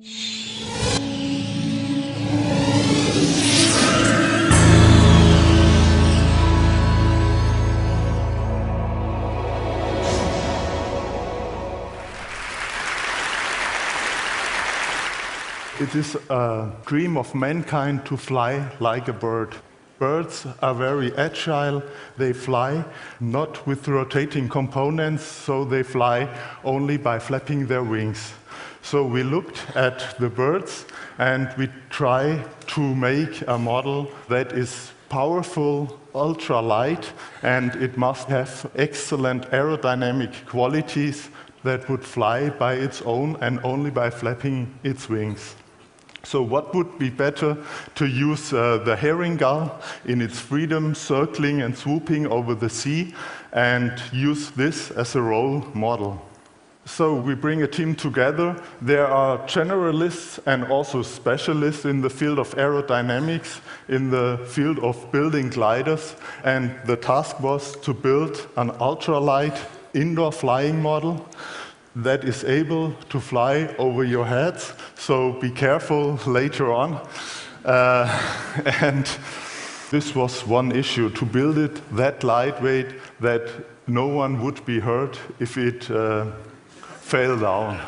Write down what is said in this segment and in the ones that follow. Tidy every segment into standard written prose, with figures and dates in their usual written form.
It is a dream of mankind to fly like a bird. Birds are very agile. They fly not with rotating components, so they fly only by flapping their wings. So we looked at the birds and we try to make a model that is powerful, ultra-light, and it must have excellent aerodynamic qualities that would fly by its own and only by flapping its wings. So what would be better to use the herring gull in its freedom, circling and swooping over the sea, and use this as a role model. So we bring a team together. There are generalists and also specialists in the field of aerodynamics, in the field of building gliders, and the task was to build an ultralight indoor flying model that is able to fly over your heads, so be careful later on. And this was one issue, to build it that lightweight that no one would be hurt if it fell down.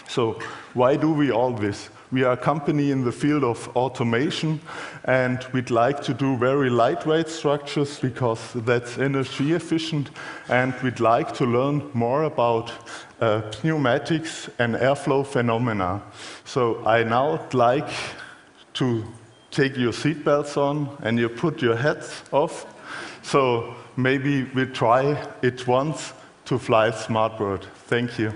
So why do we all this? We are a company in the field of automation, and we'd like to do very lightweight structures because that's energy efficient, and we'd like to learn more about pneumatics and airflow phenomena. So I now would like to take your seatbelts on and you put your hats off. So maybe we try it once to fly SmartBird. Thank you.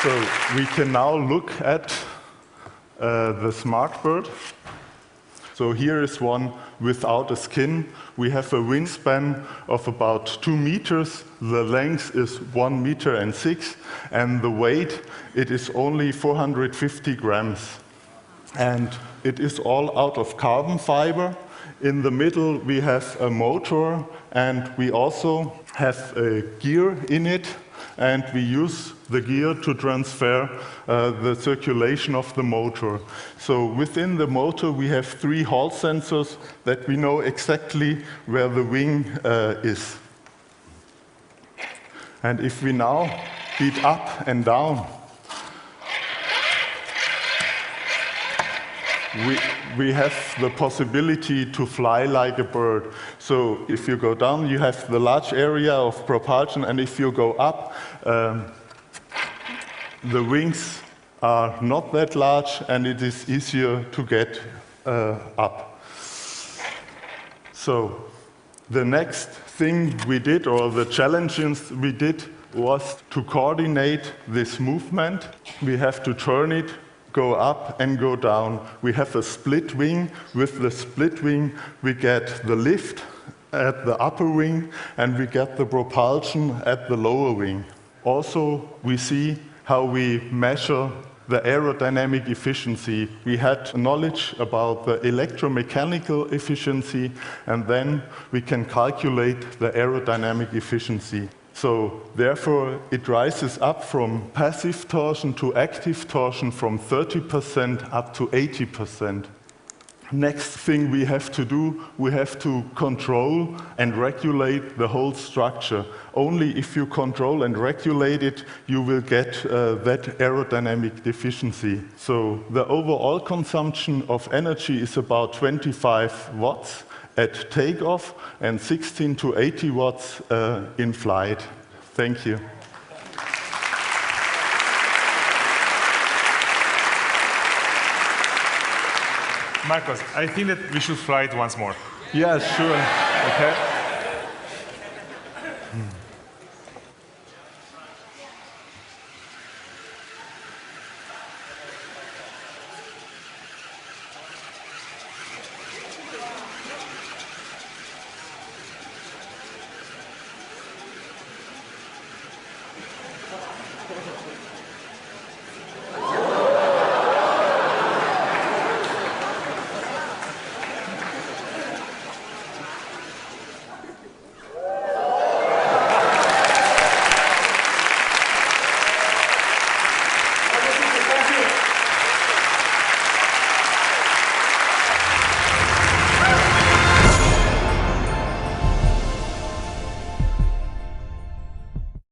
So we can now look at the SmartBird. So here is one without a skin. We have a wingspan of about 2 meters. The length is 1 meter and 6, and the weight, it is only 450 grams. And it is all out of carbon fiber. In the middle we have a motor, and we also have a gear in it, and we use the gear to transfer the circulation of the motor. So within the motor we have 3 Hall sensors that we know exactly where the wing is. And if we now beat up and down, we have the possibility to fly like a bird. So if you go down, you have the large area of propulsion, and if you go up, the wings are not that large, and it is easier to get up. So the next thing we did, or the challenges we did, was to coordinate this movement. We have to turn it, go up and go down. We have a split wing. With the split wing, we get the lift at the upper wing, and we get the propulsion at the lower wing. Also, we see how we measure the aerodynamic efficiency. We had knowledge about the electromechanical efficiency, and then we can calculate the aerodynamic efficiency. So therefore, it rises up from passive torsion to active torsion from 30% up to 80%. Next thing we have to do, we have to control and regulate the whole structure. Only if you control and regulate it, you will get that aerodynamic deficiency. So the overall consumption of energy is about 25 watts at takeoff and 16 to 80 watts in flight. Thank you. Marcos, I think that we should fly it once more. Yeah, sure. Okay.